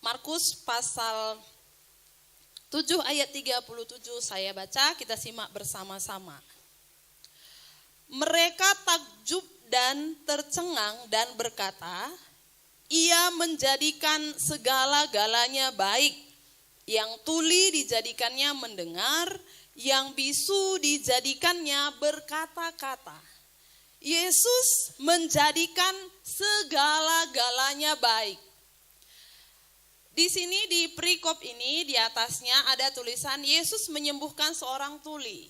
Markus pasal 7 ayat 37 saya baca, kita simak bersama-sama. Mereka takjub dan tercengang dan berkata, Ia menjadikan segala-galanya baik. Yang tuli dijadikannya mendengar, yang bisu dijadikannya berkata-kata. Yesus menjadikan segala-galanya baik. Di sini di perikop ini di atasnya ada tulisan Yesus menyembuhkan seorang tuli.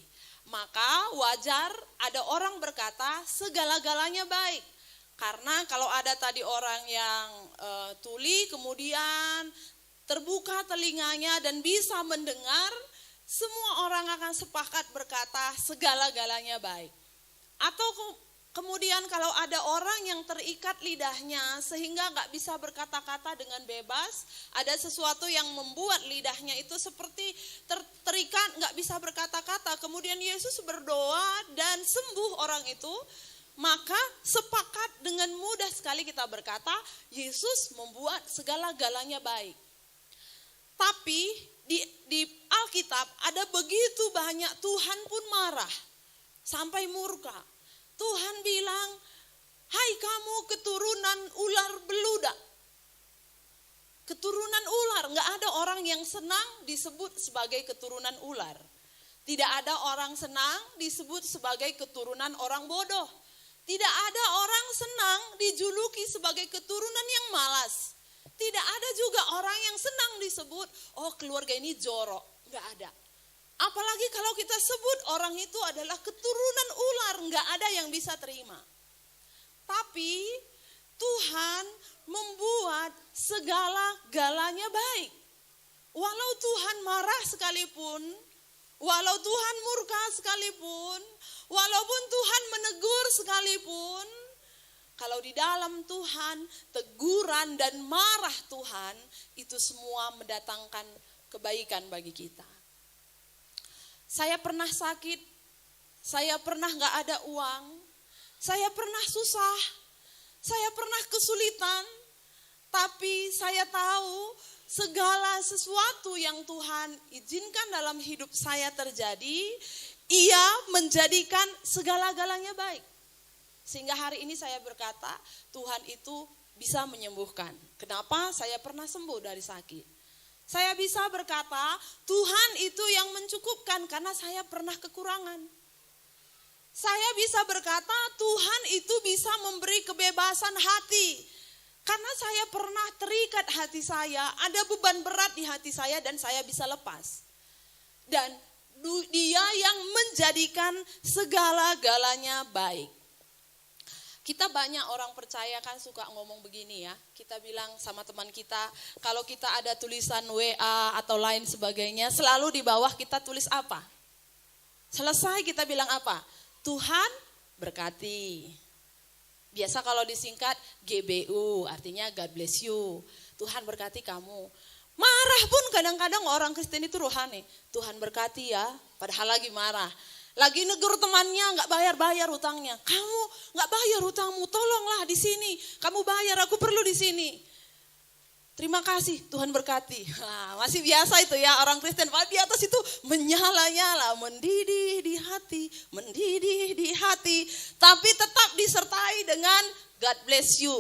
Maka wajar ada orang berkata segala-galanya baik. Karena kalau ada tadi orang yang tuli kemudian terbuka telinganya dan bisa mendengar, semua orang akan sepakat berkata segala-galanya baik. Atau kemudian kalau ada orang yang terikat lidahnya sehingga gak bisa berkata-kata dengan bebas, ada sesuatu yang membuat lidahnya itu seperti terikat gak bisa berkata-kata, kemudian Yesus berdoa dan sembuh orang itu, maka sepakat dengan mudah sekali kita berkata Yesus membuat segala-galanya baik. Tapi di Alkitab ada begitu banyak Tuhan pun marah sampai murka. Tuhan bilang, hai kamu keturunan ular beludak. Keturunan ular, gak ada orang yang senang disebut sebagai keturunan ular. Tidak ada orang senang disebut sebagai keturunan orang bodoh. Tidak ada orang senang dijuluki sebagai keturunan yang malas. Tidak ada juga orang yang senang disebut, oh keluarga ini jorok. Gak ada. Apalagi kalau kita sebut orang itu adalah keturunan ular, gak ada yang bisa terima. Tapi Tuhan membuat segala-galanya baik. Walau Tuhan marah sekalipun, walau Tuhan murka sekalipun, walaupun Tuhan menegur sekalipun, kalau di dalam Tuhan, teguran dan marah Tuhan, itu semua mendatangkan kebaikan bagi kita. Saya pernah sakit, saya pernah gak ada uang, saya pernah susah, saya pernah kesulitan, tapi saya tahu segala sesuatu yang Tuhan izinkan dalam hidup saya terjadi, Ia menjadikan segala-galanya baik. Sehingga hari ini saya berkata, Tuhan itu bisa menyembuhkan. Kenapa? Saya pernah sembuh dari sakit. Saya bisa berkata, Tuhan itu yang mencukupkan karena saya pernah kekurangan. Saya bisa berkata, Tuhan itu bisa memberi kebebasan hati. Karena saya pernah terikat hati saya, ada beban berat di hati saya dan saya bisa lepas. Dan Dia yang menjadikan segala-galanya baik. Kita banyak orang percaya kan suka ngomong begini ya. Kita bilang sama teman kita, kalau kita ada tulisan WA atau lain sebagainya, selalu di bawah kita tulis apa? Selesai kita bilang apa? Tuhan berkati. Biasa kalau disingkat GBU, artinya God bless you. Tuhan berkati kamu. Marah pun kadang-kadang orang Kristen itu rohani. Tuhan berkati ya, padahal lagi marah. Lagi negur temannya nggak bayar hutangnya. Kamu nggak bayar hutangmu, tolonglah di sini. Kamu bayar, aku perlu di sini. Terima kasih, Tuhan berkati. Nah, masih biasa itu ya orang Kristen. Di atas itu menyala-nyala, mendidih di hati, mendidih di hati. Tapi tetap disertai dengan God bless you.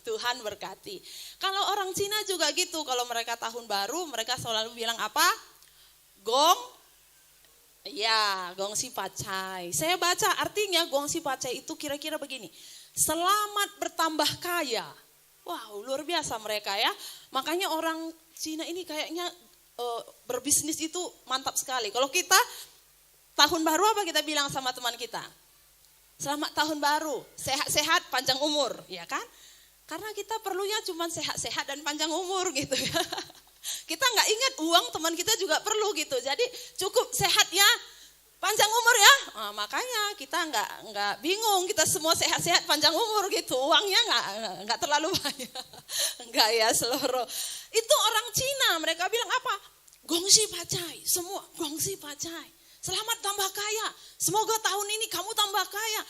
Tuhan berkati. Kalau orang Cina juga gitu, kalau mereka tahun baru, mereka selalu bilang apa? Gong. Ya, gongsi pacai. Saya baca artinya gongsi pacai itu kira-kira begini. Selamat bertambah kaya. Wow, luar biasa mereka ya. Makanya orang Cina ini kayaknya berbisnis itu mantap sekali. Kalau kita tahun baru apa kita bilang sama teman kita? Selamat tahun baru, sehat-sehat, panjang umur, ya kan? Karena kita perlunya cuma sehat-sehat dan panjang umur gitu ya. Kita nggak ingat uang teman kita juga perlu gitu. Jadi cukup sehat ya, panjang umur ya. Nah, makanya kita nggak bingung, kita semua sehat-sehat panjang umur gitu. Uangnya nggak terlalu banyak, nggak ya seluruh. Itu orang Cina, mereka bilang apa? Gongsi pacai, semua gongsi pacai. Selamat tambah kaya, semoga tahun ini kamu tambah kaya.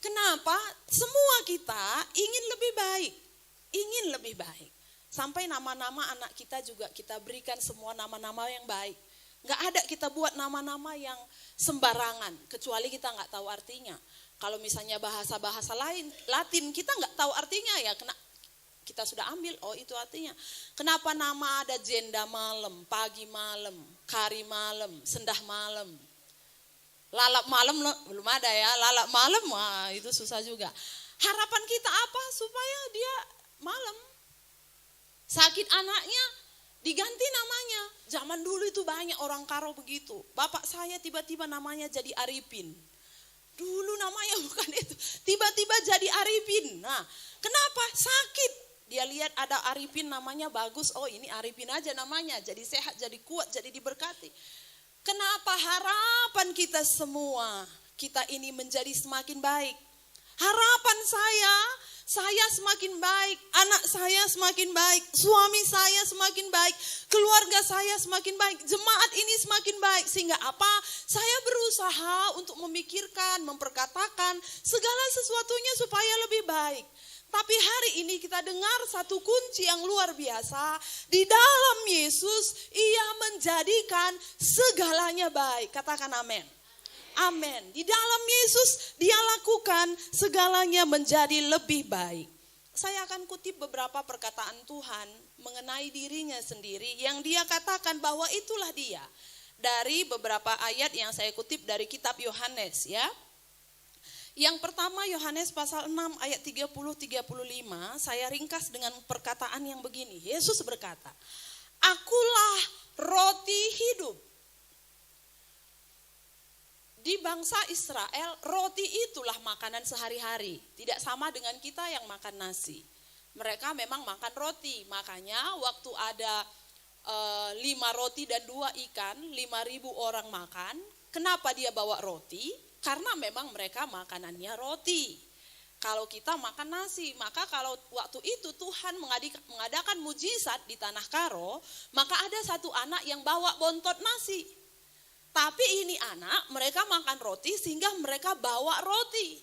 Kenapa? Semua kita ingin lebih baik, ingin lebih baik. Sampai nama-nama anak kita juga kita berikan semua nama-nama yang baik. Nggak ada kita buat nama-nama yang sembarangan, kecuali kita nggak tahu artinya. Kalau misalnya bahasa-bahasa lain, Latin, kita nggak tahu artinya ya, kita sudah ambil, oh itu artinya. Kenapa nama ada jenda malam, pagi malam, kari malam, sendah malam. Lalap malam belum ada ya, lalap malam wah, itu susah juga. Harapan kita apa? Supaya dia malam. Sakit anaknya diganti namanya. Zaman dulu itu banyak orang Karo begitu. Bapak saya tiba-tiba namanya jadi Arifin. Dulu namanya bukan itu. Tiba-tiba jadi Arifin. Nah, kenapa? Sakit. Dia lihat ada Arifin namanya bagus. Oh ini Arifin aja namanya. Jadi sehat, jadi kuat, jadi diberkati. Kenapa harapan kita semua, kita ini menjadi semakin baik. Harapan saya semakin baik, anak saya semakin baik, suami saya semakin baik, keluarga saya semakin baik, jemaat ini semakin baik. Sehingga apa? Saya berusaha untuk memikirkan, memperkatakan segala sesuatunya supaya lebih baik. Tapi hari ini kita dengar satu kunci yang luar biasa. Di dalam Yesus, Ia menjadikan segalanya baik. Katakan amin. Amin. Di dalam Yesus dia lakukan segalanya menjadi lebih baik. Saya akan kutip beberapa perkataan Tuhan mengenai dirinya sendiri yang dia katakan bahwa itulah dia. Dari beberapa ayat yang saya kutip dari kitab Yohanes ya. Yang pertama Yohanes pasal 6 ayat 30-35 saya ringkas dengan perkataan yang begini. Yesus berkata, "Akulah roti hidup." Di bangsa Israel, roti itulah makanan sehari-hari. Tidak sama dengan kita yang makan nasi. Mereka memang makan roti. Makanya waktu ada 5 roti dan 2 ikan, 5.000 orang makan. Kenapa dia bawa roti? Karena memang mereka makanannya roti. Kalau kita makan nasi, maka kalau waktu itu Tuhan mengadakan mujizat di tanah Karo, maka ada satu anak yang bawa bontot nasi. Tapi ini anak, mereka makan roti sehingga mereka bawa roti.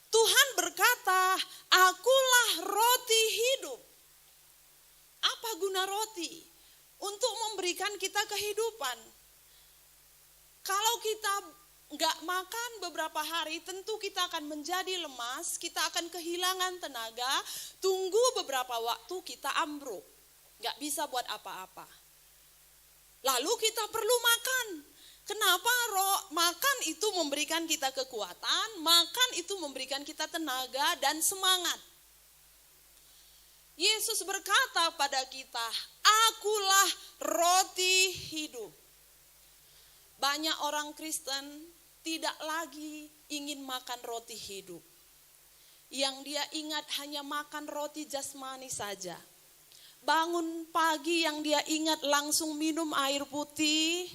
Tuhan berkata, "Akulah roti hidup." Apa guna roti? Untuk memberikan kita kehidupan. Kalau kita nggak makan beberapa hari, tentu kita akan menjadi lemas, kita akan kehilangan tenaga, tunggu beberapa waktu kita ambruk. Nggak bisa buat apa-apa. Lalu kita perlu makan. Kenapa makan itu memberikan kita kekuatan, makan itu memberikan kita tenaga dan semangat. Yesus berkata pada kita, "Akulah roti hidup." Banyak orang Kristen tidak lagi ingin makan roti hidup. Yang dia ingat hanya makan roti jasmani saja. Bangun pagi yang dia ingat langsung minum air putih,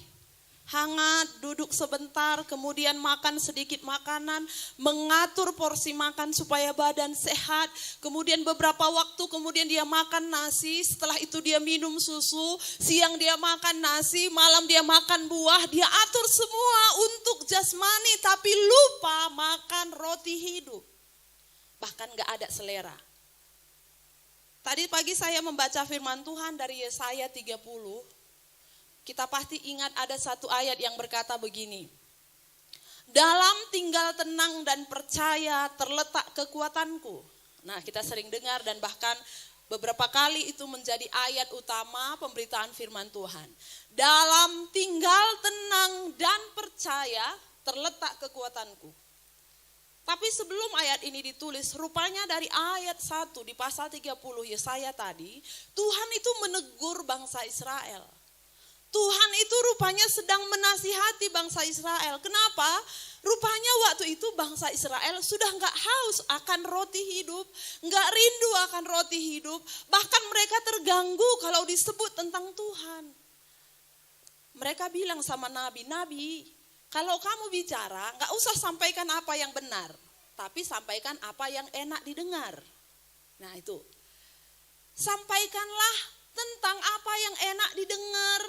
hangat, duduk sebentar, kemudian makan sedikit makanan, mengatur porsi makan supaya badan sehat, kemudian beberapa waktu kemudian dia makan nasi, setelah itu dia minum susu, siang dia makan nasi, malam dia makan buah, dia atur semua untuk jasmani tapi lupa makan roti hidup. Bahkan gak ada selera. Tadi pagi saya membaca firman Tuhan dari Yesaya 30. Kita pasti ingat ada satu ayat yang berkata begini. "Dalam tinggal tenang dan percaya terletak kekuatanku." Nah, kita sering dengar dan bahkan beberapa kali itu menjadi ayat utama pemberitaan firman Tuhan. Dalam tinggal tenang dan percaya terletak kekuatanku. Tapi sebelum ayat ini ditulis, rupanya dari ayat 1 di pasal 30 Yesaya tadi, Tuhan itu menegur bangsa Israel. Tuhan itu rupanya sedang menasihati bangsa Israel. Kenapa? Rupanya waktu itu bangsa Israel sudah gak haus akan roti hidup, gak rindu akan roti hidup. Bahkan mereka terganggu kalau disebut tentang Tuhan. Mereka bilang sama Nabi, "Nabi, kalau kamu bicara gak usah sampaikan apa yang benar, tapi sampaikan apa yang enak didengar." Nah itu, sampaikanlah tentang apa yang enak didengar.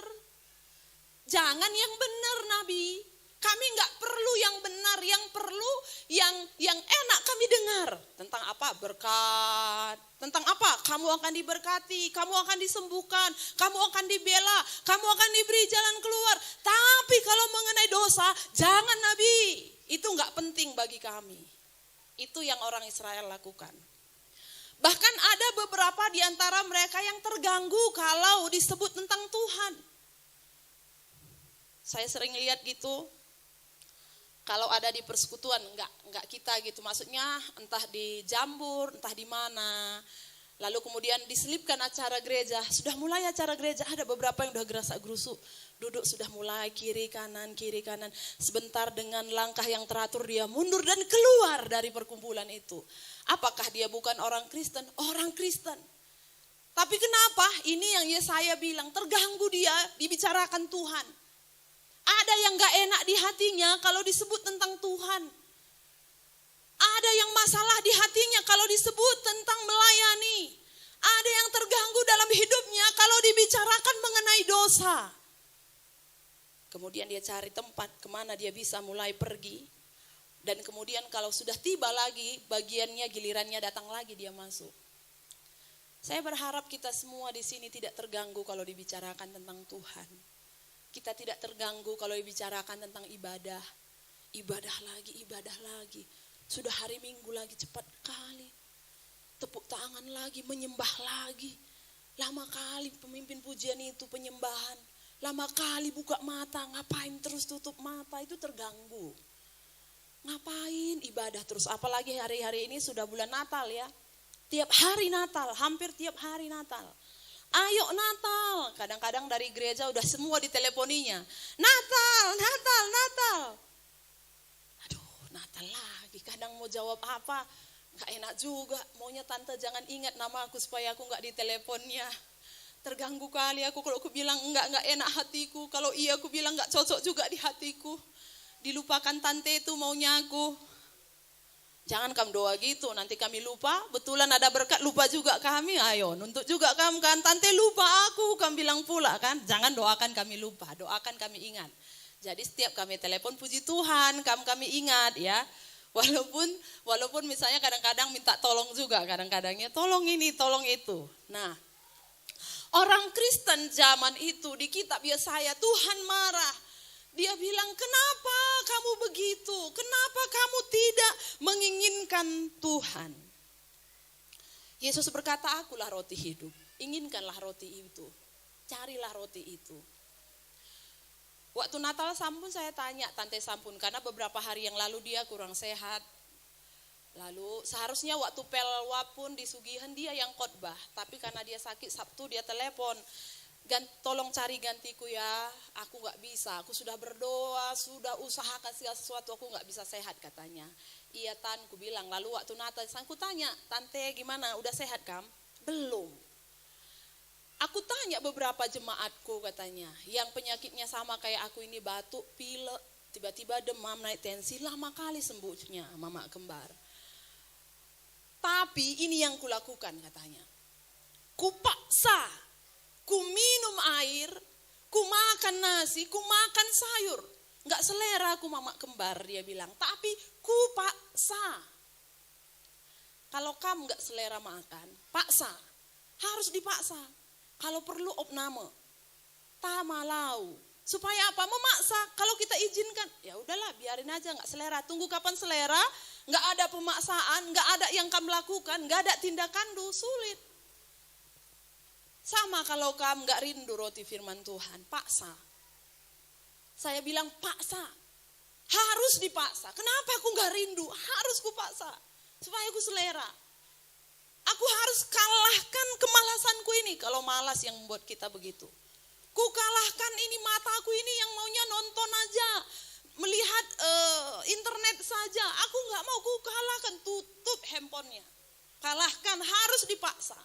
Jangan yang benar Nabi, Kami nggak perlu yang benar, yang perlu yang enak kami dengar. Tentang apa? Berkat. Tentang apa? Kamu akan diberkati, kamu akan disembuhkan, kamu akan dibela, kamu akan diberi jalan keluar. Tapi kalau mengenai dosa, jangan Nabi. Itu nggak penting bagi kami. Itu yang orang Israel lakukan. Bahkan ada beberapa di antara mereka yang terganggu kalau disebut tentang Tuhan. Saya sering lihat gitu. Kalau ada di persekutuan, enggak kita gitu. Maksudnya entah di Jambur, entah di mana. Lalu kemudian diselipkan acara gereja. Sudah mulai acara gereja, ada beberapa yang udah gerasak-gerusuk. Duduk sudah mulai kiri kanan. Sebentar dengan langkah yang teratur dia mundur dan keluar dari perkumpulan itu. Apakah dia bukan orang Kristen? Orang Kristen. Tapi kenapa? Ini yang Yesaya bilang, terganggu dia dibicarakan Tuhan. Ada yang gak enak di hatinya kalau disebut tentang Tuhan. Ada yang masalah di hatinya kalau disebut tentang melayani. Ada yang terganggu dalam hidupnya kalau dibicarakan mengenai dosa. Kemudian dia cari tempat kemana dia bisa mulai pergi. Dan kemudian kalau sudah tiba lagi bagiannya, gilirannya datang lagi dia masuk. Saya berharap kita semua di sini tidak terganggu kalau dibicarakan tentang Tuhan. Kita tidak terganggu kalau dibicarakan tentang ibadah. Ibadah lagi. Sudah hari Minggu lagi, cepat kali. Tepuk tangan lagi, menyembah lagi. Lama kali pemimpin pujian itu penyembahan. Lama kali buka mata, ngapain terus tutup mata, itu terganggu. Ngapain ibadah terus, apalagi hari-hari ini sudah bulan Natal ya. Tiap hari Natal, hampir tiap hari Natal. Ayo Natal, kadang-kadang dari gereja udah semua diteleponinya. Natal. Aduh, Natal lagi, kadang mau jawab apa, gak enak juga. Maunya tante jangan ingat nama aku supaya aku gak diteleponnya. Terganggu kali aku kalau aku bilang enggak enak hatiku. Kalau iya aku bilang gak cocok juga di hatiku. Dilupakan tante itu maunya aku. Jangan kamu doa gitu, nanti kami lupa, betulan ada berkat lupa juga kami, ayo nuntut juga kamu kan, tante lupa aku, kamu bilang pula kan, jangan doakan kami lupa, doakan kami ingat. Jadi setiap kami telepon puji Tuhan, kami ingat ya, walaupun misalnya kadang-kadang minta tolong juga, kadang-kadangnya tolong ini, tolong itu. Nah, orang Kristen zaman itu di kitab Yesaya, Tuhan marah. Dia bilang, kenapa kamu begitu? Kenapa kamu tidak menginginkan Tuhan? Yesus berkata, akulah roti hidup. Inginkanlah roti itu. Carilah roti itu. Waktu Natal sampun saya tanya Tante Sampun, karena beberapa hari yang lalu dia kurang sehat. Lalu seharusnya waktu pelwa pun disugihan dia yang khotbah. Tapi karena dia sakit Sabtu dia telepon. Tolong cari gantiku ya, aku gak bisa, aku sudah berdoa, sudah usahakan segala sesuatu, aku gak bisa sehat katanya. Iya Tan, aku bilang, lalu waktu Natal, aku tanya, Tante gimana, udah sehat kam? Belum. Aku tanya beberapa jemaatku katanya, yang penyakitnya sama kayak aku ini, batuk, pilek, tiba-tiba demam, naik tensi, lama kali sembuhnya mama kembar. Tapi ini yang kulakukan katanya, kupaksa. Ku minum air, ku makan nasi, ku makan sayur. Enggak selera aku mama kembar dia bilang, tapi ku paksa. Kalau kamu enggak selera makan, paksa. Harus dipaksa. Kalau perlu opname. Tamalau. Supaya apa? Memaksa. Kalau kita izinkan, ya udahlah biarin aja enggak selera. Tunggu kapan selera, enggak ada pemaksaan, enggak ada yang kamu lakukan, enggak ada tindakan, sulit. Sama kalau kamu gak rindu roti firman Tuhan, paksa. Saya bilang paksa, harus dipaksa. Kenapa aku gak rindu? Harus kupaksa, supaya aku selera. Aku harus kalahkan kemalasanku ini, kalau malas yang membuat kita begitu. Ku kalahkan ini mataku ini yang maunya nonton aja, melihat internet saja. Aku gak mau, ku kalahkan, tutup handphonenya. Kalahkan, harus dipaksa.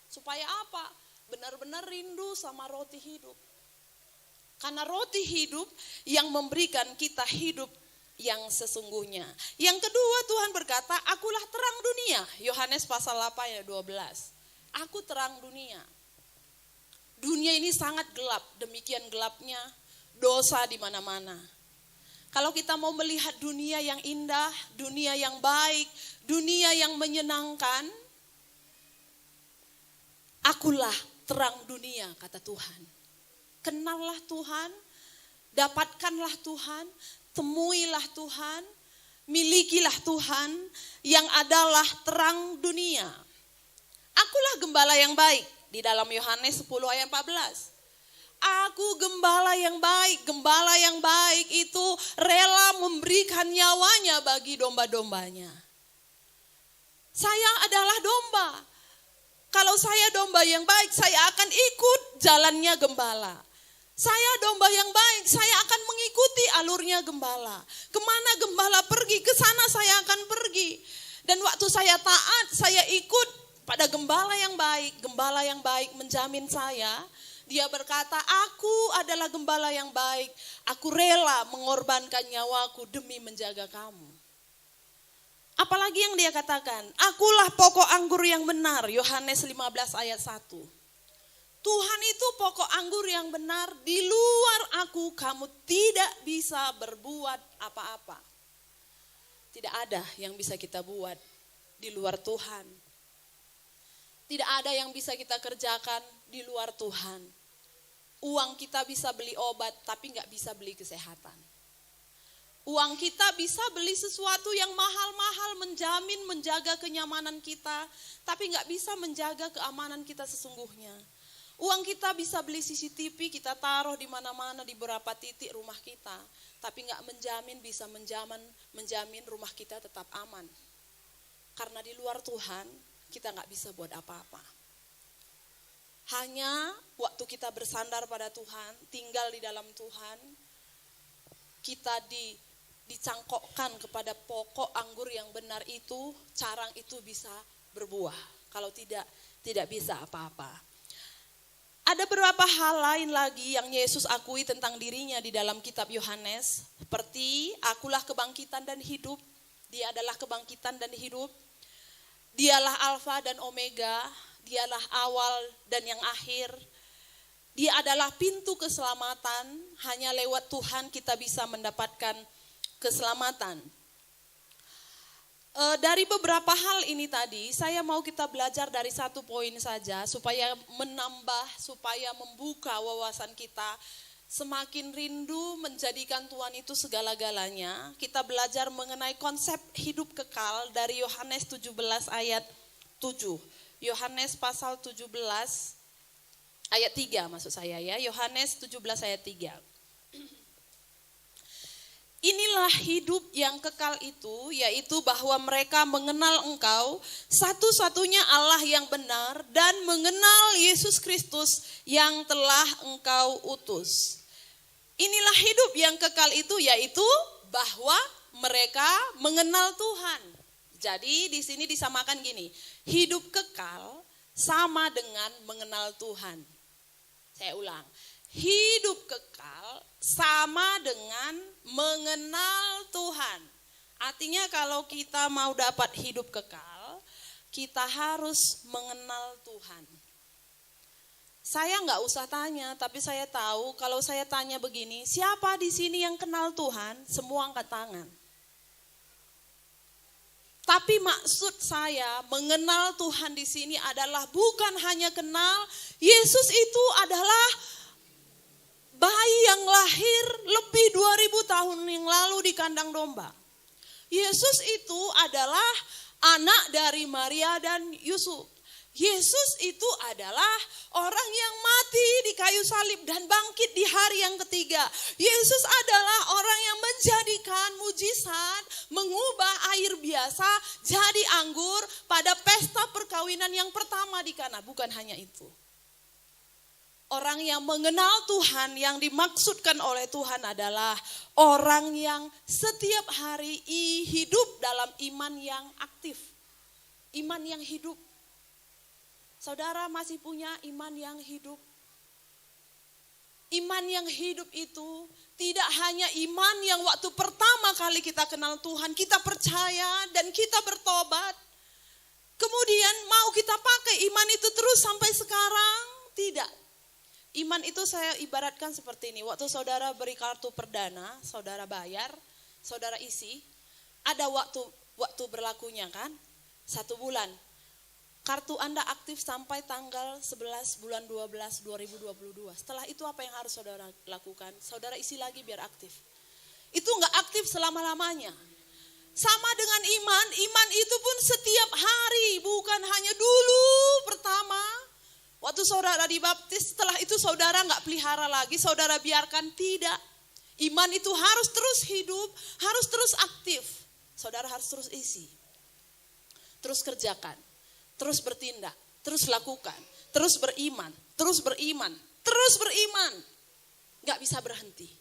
Supaya apa? Benar-benar rindu sama roti hidup. Karena roti hidup yang memberikan kita hidup yang sesungguhnya. Yang kedua Tuhan berkata, akulah terang dunia. Yohanes pasal 8 ayat 12. Aku terang dunia. Dunia ini sangat gelap, demikian gelapnya dosa di mana-mana. Kalau kita mau melihat dunia yang indah, dunia yang baik, dunia yang menyenangkan, akulah terang dunia, kata Tuhan. Kenallah Tuhan, dapatkanlah Tuhan, temuilah Tuhan, milikilah Tuhan yang adalah terang dunia. Akulah gembala yang baik, di dalam Yohanes 10 ayat 14. Aku gembala yang baik. Gembala yang baik itu rela memberikan nyawanya bagi domba-dombanya. Saya adalah domba. Kalau saya domba yang baik, saya akan ikut jalannya gembala. Saya domba yang baik, saya akan mengikuti alurnya gembala. Kemana gembala pergi, ke sana saya akan pergi. Dan waktu saya taat, saya ikut pada gembala yang baik. Gembala yang baik menjamin saya. Dia berkata, aku adalah gembala yang baik. Aku rela mengorbankan nyawaku demi menjaga kamu. Apalagi yang dia katakan, akulah pokok anggur yang benar. Yohanes 15 ayat 1. Tuhan itu pokok anggur yang benar. Di luar aku kamu tidak bisa berbuat apa-apa. Tidak ada yang bisa kita buat di luar Tuhan. Tidak ada yang bisa kita kerjakan di luar Tuhan. Uang kita bisa beli obat, tapi gak bisa beli kesehatan. Uang kita bisa beli sesuatu yang mahal-mahal, menjamin, menjaga kenyamanan kita, tapi gak bisa menjaga keamanan kita sesungguhnya. Uang kita bisa beli CCTV, kita taruh di mana-mana, di beberapa titik rumah kita, tapi gak menjamin bisa menjamin rumah kita tetap aman. Karena di luar Tuhan, kita gak bisa buat apa-apa. Hanya waktu kita bersandar pada Tuhan, tinggal di dalam Tuhan, kita dicangkokkan kepada pokok anggur yang benar itu, carang itu bisa berbuah. Kalau tidak bisa apa-apa. Ada beberapa hal lain lagi yang Yesus akui tentang dirinya di dalam kitab Yohanes. Seperti, akulah kebangkitan dan hidup. Dia adalah kebangkitan dan hidup. Dialah Alfa dan Omega. Dialah awal dan yang akhir. Dia adalah pintu keselamatan. Hanya lewat Tuhan kita bisa mendapatkan keselamatan. Dari beberapa hal ini tadi, saya mau kita belajar dari satu poin saja. Supaya menambah, supaya membuka wawasan kita. Semakin rindu menjadikan Tuhan itu segala-galanya. Kita belajar mengenai konsep hidup kekal dari Yohanes 17 ayat 7. Yohanes pasal 17 ayat 3 maksud saya ya. Yohanes 17 ayat 3. Inilah hidup yang kekal itu, yaitu bahwa mereka mengenal Engkau, satu-satunya Allah yang benar, dan mengenal Yesus Kristus yang telah Engkau utus. Inilah hidup yang kekal itu, yaitu bahwa mereka mengenal Tuhan. Jadi di sini disamakan gini, hidup kekal sama dengan mengenal Tuhan. Saya ulang, hidup kekal sama dengan mengenal Tuhan. Artinya kalau kita mau dapat hidup kekal, kita harus mengenal Tuhan. Saya nggak usah tanya, tapi saya tahu kalau saya tanya begini, siapa di sini yang kenal Tuhan? Semua angkat tangan. Tapi maksud saya mengenal Tuhan di sini adalah bukan hanya kenal, Yesus itu adalah bayi yang lahir lebih 2000 tahun yang lalu di kandang domba. Yesus itu adalah anak dari Maria dan Yusuf. Yesus itu adalah orang yang mati di kayu salib dan bangkit di hari yang ketiga. Yesus adalah orang yang menjadikan mujizat, mengubah air biasa jadi anggur pada pesta perkawinan yang pertama di Kana. Bukan hanya itu. Orang yang mengenal Tuhan, yang dimaksudkan oleh Tuhan adalah orang yang setiap hari hidup dalam iman yang aktif. Iman yang hidup. Saudara masih punya iman yang hidup. Iman yang hidup itu tidak hanya iman yang waktu pertama kali kita kenal Tuhan, kita percaya dan kita bertobat. Kemudian mau kita pakai iman itu terus sampai sekarang? Tidak. Iman itu saya ibaratkan seperti ini. Waktu saudara beri kartu perdana, saudara bayar, saudara isi, ada waktu berlakunya kan, 1 bulan. Kartu Anda aktif sampai tanggal 11 bulan 12 2022. Setelah itu apa yang harus saudara lakukan? Saudara isi lagi biar aktif. Itu enggak aktif selama-lamanya. Sama dengan iman, iman itu pun setiap hari, bukan hanya dulu pertama. Waktu saudara dibaptis, setelah itu saudara enggak pelihara lagi, saudara biarkan, tidak. Iman itu harus terus hidup, harus terus aktif. Saudara harus terus isi. Terus kerjakan. Terus bertindak, terus lakukan, terus beriman, terus beriman, terus beriman. Gak bisa berhenti.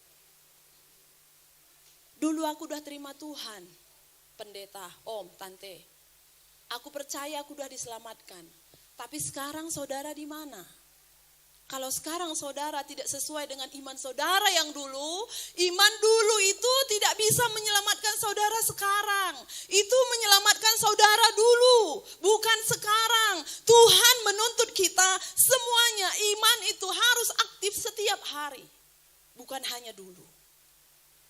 Dulu aku udah terima Tuhan, pendeta, om, tante. Aku percaya aku udah diselamatkan. Tapi sekarang saudara di mana? Kalau sekarang saudara tidak sesuai dengan iman saudara yang dulu, iman dulu itu tidak bisa menyelamatkan saudara sekarang. Itu menyelamatkan saudara dulu, bukan sekarang. Tuhan menuntut kita semuanya, iman itu harus aktif setiap hari, bukan hanya dulu.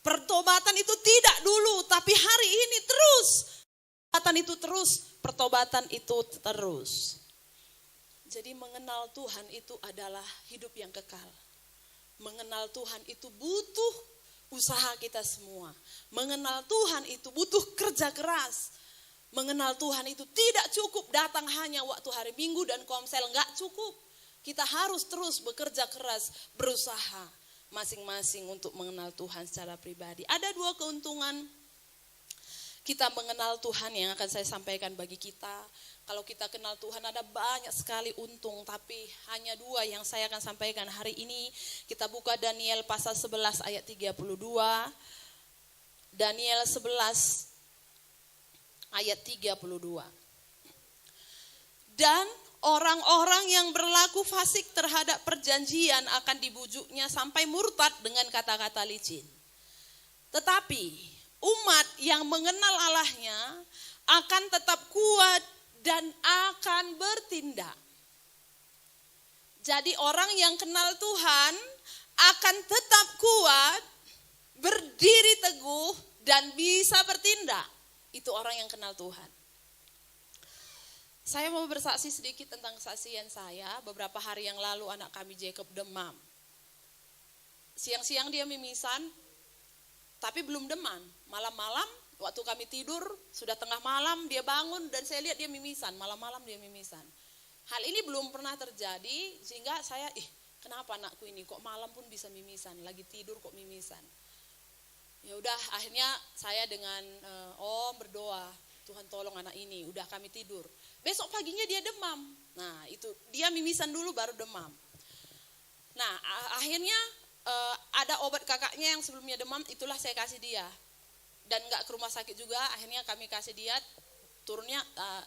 Pertobatan itu tidak dulu, tapi hari ini terus. Pertobatan itu terus, pertobatan itu terus. Jadi mengenal Tuhan itu adalah hidup yang kekal. Mengenal Tuhan itu butuh usaha kita semua. Mengenal Tuhan itu butuh kerja keras. Mengenal Tuhan itu tidak cukup datang hanya waktu hari Minggu dan komsel, enggak cukup. Kita harus terus bekerja keras, berusaha masing-masing untuk mengenal Tuhan secara pribadi. Ada 2 keuntungan kita mengenal Tuhan yang akan saya sampaikan bagi kita. Kalau kita kenal Tuhan ada banyak sekali untung, tapi hanya 2 yang saya akan sampaikan hari ini. Kita buka Daniel pasal 11 ayat 32. Daniel 11 ayat 32. Dan orang-orang yang berlaku fasik terhadap perjanjian akan dibujuknya sampai murtad dengan kata-kata licin. Tetapi umat yang mengenal Allahnya akan tetap kuat dan akan bertindak. Jadi orang yang kenal Tuhan akan tetap kuat, berdiri teguh, dan bisa bertindak. Itu orang yang kenal Tuhan. Saya mau bersaksi sedikit tentang kesaksian saya. Beberapa hari yang lalu anak kami Jacob demam. Siang-siang dia mimisan, tapi belum demam. Malam-malam waktu kami tidur, sudah tengah malam dia bangun dan saya lihat dia mimisan, malam-malam dia mimisan. Hal ini belum pernah terjadi sehingga saya, kenapa anakku ini kok malam pun bisa mimisan, lagi tidur kok mimisan. Ya udah akhirnya saya dengan om berdoa, Tuhan tolong anak ini, udah kami tidur. Besok paginya dia demam. Nah itu dia mimisan dulu baru demam. Nah akhirnya ada obat kakaknya yang sebelumnya demam, itulah saya kasih dia. Dan enggak ke rumah sakit juga, akhirnya kami kasih dia, turunnya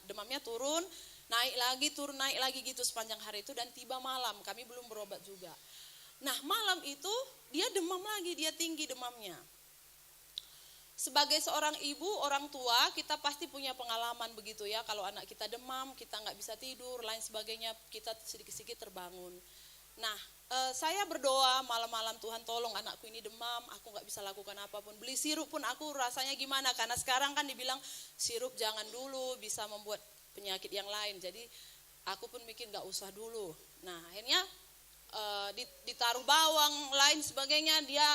demamnya turun, naik lagi, turun, naik lagi gitu sepanjang hari itu, dan tiba malam, kami belum berobat juga. Nah malam itu dia demam lagi, dia tinggi demamnya. Sebagai seorang ibu, orang tua, kita pasti punya pengalaman begitu ya, kalau anak kita demam, kita enggak bisa tidur, lain sebagainya, kita sedikit-sedikit terbangun. Nah, saya berdoa malam-malam, Tuhan tolong anakku ini demam, aku gak bisa lakukan apapun. Beli sirup pun aku rasanya gimana, karena sekarang kan dibilang sirup jangan dulu, bisa membuat penyakit yang lain. Jadi aku pun mikir gak usah dulu. Nah akhirnya ditaruh bawang, lain sebagainya, dia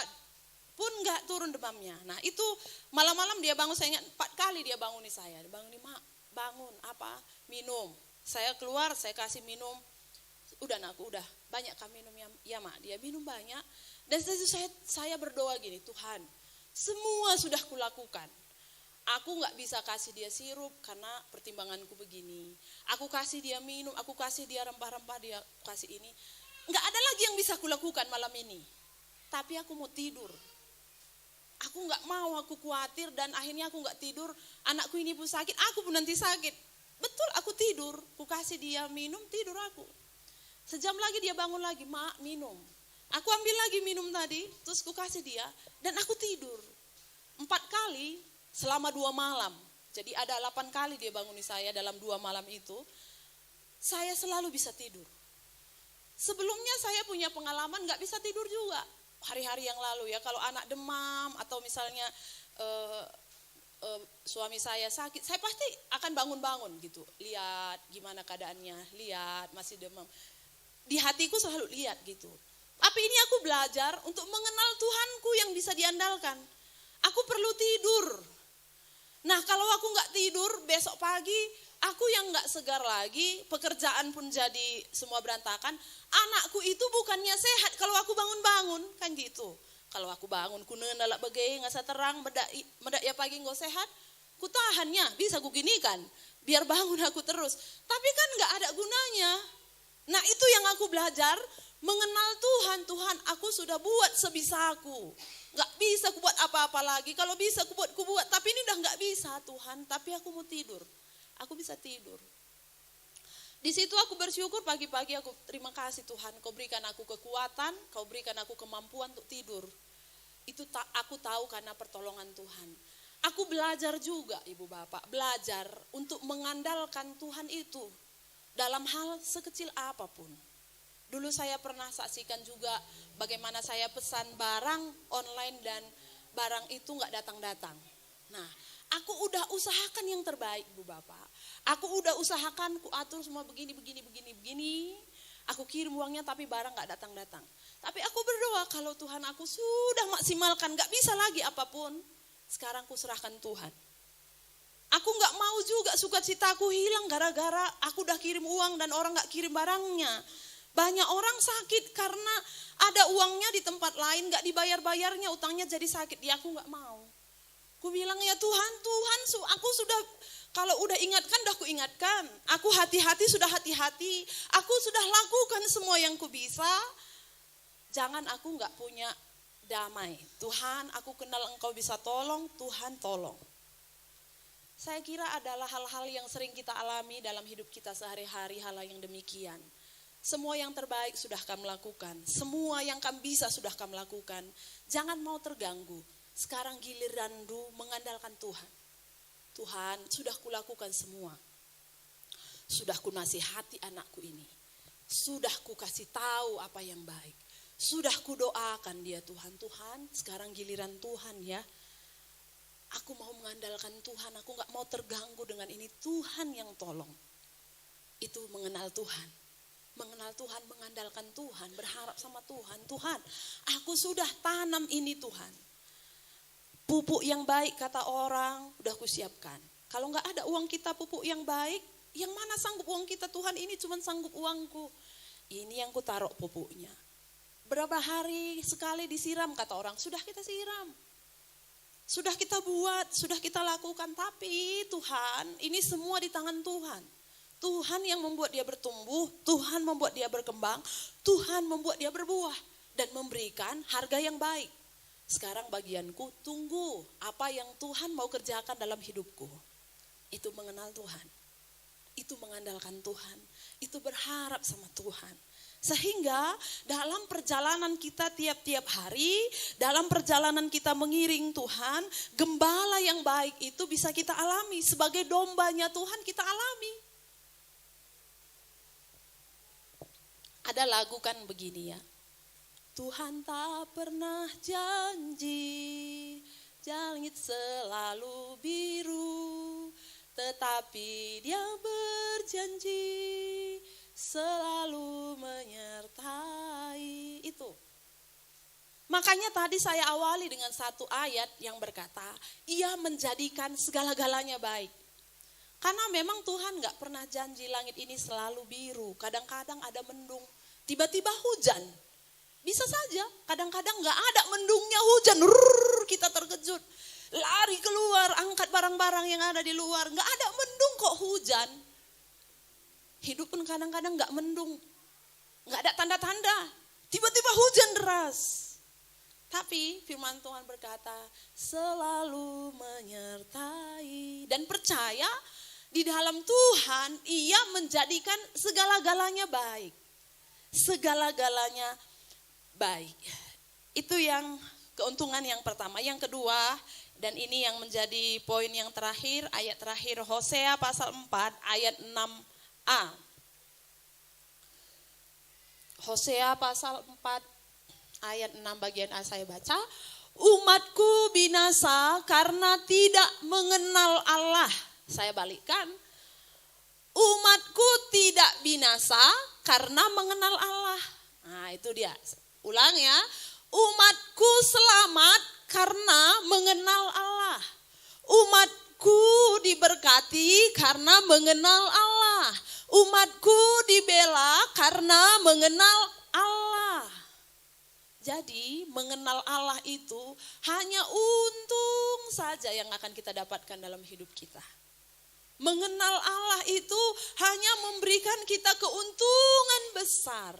pun gak turun demamnya. Nah itu malam-malam dia bangun, saya ingat 4 kali dia banguni saya. Dia bangun, mak bangun, apa, minum. Saya keluar, saya kasih minum. Udah anakku, udah banyak kami minum ya mak, dia minum banyak. Dan saya berdoa gini, Tuhan semua sudah kulakukan. Aku gak bisa kasih dia sirup karena pertimbanganku begini. Aku kasih dia minum, aku kasih dia rempah-rempah, dia kasih ini. Gak ada lagi yang bisa kulakukan malam ini. Tapi aku mau tidur. Aku gak mau, aku khawatir dan akhirnya aku gak tidur. Anakku ini pun sakit, aku pun nanti sakit. Betul, aku tidur, aku kasih dia minum, tidur aku. Sejam lagi dia bangun lagi, mak minum. Aku ambil lagi minum tadi, terus aku kasih dia, dan aku tidur. 4 kali selama 2 malam. Jadi ada 8 kali dia banguni saya dalam 2 malam itu. Saya selalu bisa tidur. Sebelumnya saya punya pengalaman gak bisa tidur juga. Hari-hari yang lalu ya, kalau anak demam atau misalnya suami saya sakit, saya pasti akan bangun-bangun gitu. Lihat gimana keadaannya, lihat masih demam. Di hatiku selalu lihat gitu. Tapi ini aku belajar untuk mengenal Tuhanku yang bisa diandalkan. Aku perlu tidur. Nah kalau aku gak tidur, besok pagi aku yang gak segar lagi, pekerjaan pun jadi semua berantakan. Anakku itu bukannya sehat kalau aku bangun-bangun, kan gitu. Kalau aku bangun, ku nenalak bagai ngasa terang, medak ya pagi nggak sehat, ku tahannya, bisa ku ginikan, biar bangun aku terus. Tapi kan gak ada gunanya. Nah itu yang aku belajar, mengenal Tuhan. Tuhan, aku sudah buat sebisaku. Gak bisa ku buat apa-apa lagi. Kalau bisa ku buat. Tapi ini udah gak bisa Tuhan. Tapi aku mau tidur. Aku bisa tidur. Di situ aku bersyukur pagi-pagi, aku terima kasih Tuhan. Kau berikan aku kekuatan, kau berikan aku kemampuan untuk tidur. Itu aku tahu karena pertolongan Tuhan. Aku belajar juga Ibu Bapak. Belajar untuk mengandalkan Tuhan itu. Dalam hal sekecil apapun. Dulu saya pernah saksikan juga bagaimana saya pesan barang online dan barang itu gak datang-datang. Nah, aku udah usahakan yang terbaik Bu Bapak. Aku udah usahakan, ku atur semua begini. Aku kirim uangnya tapi barang gak datang-datang. Tapi aku berdoa kalau Tuhan aku sudah maksimalkan, gak bisa lagi apapun. Sekarang ku serahkan Tuhan. Aku gak mau juga sukacitaku hilang gara-gara aku udah kirim uang dan orang gak kirim barangnya. Banyak orang sakit karena ada uangnya di tempat lain, gak dibayar-bayarnya, utangnya jadi sakit. Ya aku gak mau. Ku bilang ya Tuhan, aku sudah, kalau udah ingatkan, udah ku ingatkan. Aku hati-hati, sudah hati-hati. Aku sudah lakukan semua yang ku bisa. Jangan aku gak punya damai. Tuhan, aku kenal Engkau bisa tolong, Tuhan tolong. Saya kira adalah hal-hal yang sering kita alami dalam hidup kita sehari-hari, hal yang demikian. Semua yang terbaik sudah kami lakukan. Semua yang kami bisa sudah kami lakukan. Jangan mau terganggu. Sekarang giliranku mengandalkan Tuhan. Tuhan, sudah kulakukan semua. Sudah ku nasihati anakku ini. Sudah ku kasih tahu apa yang baik. Sudah ku doakan dia Tuhan. Tuhan, sekarang giliran Tuhan ya. Aku mau mengandalkan Tuhan. Aku gak mau terganggu dengan ini. Tuhan yang tolong. Itu mengenal Tuhan. Mengenal Tuhan, mengandalkan Tuhan, berharap sama Tuhan. Tuhan, aku sudah tanam ini Tuhan. Pupuk yang baik kata orang, udah kusiapkan. Kalau gak ada uang kita pupuk yang baik, yang mana sanggup uang kita Tuhan, ini cuma sanggup uangku. Ini yang ku taruh pupuknya. Berapa hari sekali disiram kata orang, sudah kita siram. Sudah kita buat, sudah kita lakukan. Tapi Tuhan, ini semua di tangan Tuhan. Tuhan yang membuat dia bertumbuh, Tuhan membuat dia berkembang, Tuhan membuat dia berbuah dan memberikan harga yang baik. Sekarang bagianku, tunggu apa yang Tuhan mau kerjakan dalam hidupku. Itu mengenal Tuhan, itu mengandalkan Tuhan, itu berharap sama Tuhan. Sehingga dalam perjalanan kita tiap-tiap hari, dalam perjalanan kita mengiring Tuhan, gembala yang baik itu bisa kita alami. Sebagai dombanya Tuhan kita alami. Ada lagu kan begini ya. Tuhan tak pernah janji, langit selalu biru, tetapi Dia berjanji selalu menyertai. Itu. Makanya tadi saya awali dengan satu ayat yang berkata, Ia menjadikan segala-galanya baik. Karena memang Tuhan gak pernah janji langit ini selalu biru. Kadang-kadang ada mendung, tiba-tiba hujan. Bisa saja, kadang-kadang gak ada mendungnya, hujan. Kita terkejut, lari keluar, angkat barang-barang yang ada di luar. Gak ada mendung kok hujan. Hidup pun kadang-kadang gak mendung. Gak ada tanda-tanda, tiba-tiba hujan deras. Tapi firman Tuhan berkata, selalu menyertai. Dan percaya, di dalam Tuhan, Ia menjadikan segala-galanya baik. Segala-galanya baik. Itu yang keuntungan yang pertama. Yang kedua, dan ini yang menjadi poin yang terakhir, ayat terakhir Hosea pasal 4 ayat 6a. Hosea pasal 4 ayat 6 bagian A saya baca. Umatku binasa karena tidak mengenal Allah. Saya balikkan. Umatku tidak binasa karena mengenal Allah. Nah itu dia. Ulang ya. Umatku selamat karena mengenal Allah. Umatku diberkati karena mengenal Allah. Umatku dibela karena mengenal Allah. Jadi mengenal Allah itu hanya untung saja yang akan kita dapatkan dalam hidup kita. Mengenal Allah itu hanya memberikan kita keuntungan besar.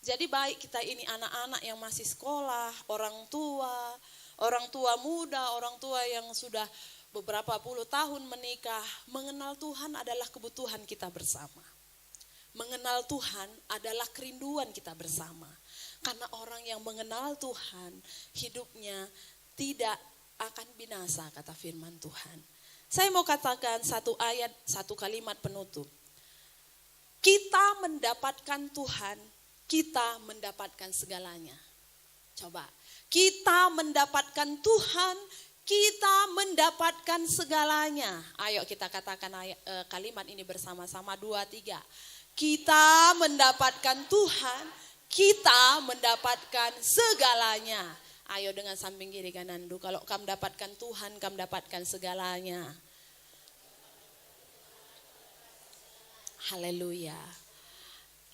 Jadi baik kita ini anak-anak yang masih sekolah, orang tua muda, orang tua yang sudah beberapa puluh tahun menikah, mengenal Tuhan adalah kebutuhan kita bersama. Mengenal Tuhan adalah kerinduan kita bersama. Karena orang yang mengenal Tuhan, hidupnya tidak akan binasa, kata firman Tuhan. Saya mau katakan satu ayat, satu kalimat penutup. Kita mendapatkan Tuhan, kita mendapatkan segalanya. Coba, kita mendapatkan Tuhan, kita mendapatkan segalanya. Ayo kita katakan kalimat ini bersama-sama, 2, 3. Kita mendapatkan Tuhan, kita mendapatkan segalanya. Ayo dengan samping kiri kanan dulu. Kalau kamu dapatkan Tuhan, kamu dapatkan segalanya. Haleluya.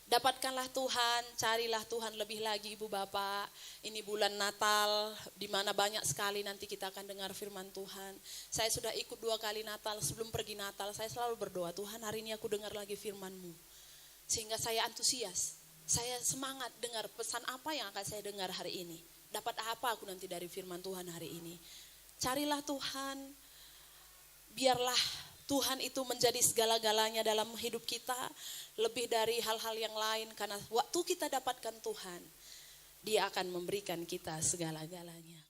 Dapatkanlah Tuhan, carilah Tuhan lebih lagi Ibu Bapak. Ini bulan Natal, di mana banyak sekali nanti kita akan dengar firman Tuhan. Saya sudah ikut 2 kali Natal, sebelum pergi Natal saya selalu berdoa, Tuhan hari ini aku dengar lagi firman-Mu. Sehingga saya antusias, saya semangat dengar pesan apa yang akan saya dengar hari ini. Dapat apa aku nanti dari firman Tuhan hari ini. Carilah Tuhan, biarlah Tuhan itu menjadi segala-galanya dalam hidup kita. Lebih dari hal-hal yang lain, karena waktu kita dapatkan Tuhan, Dia akan memberikan kita segala-galanya.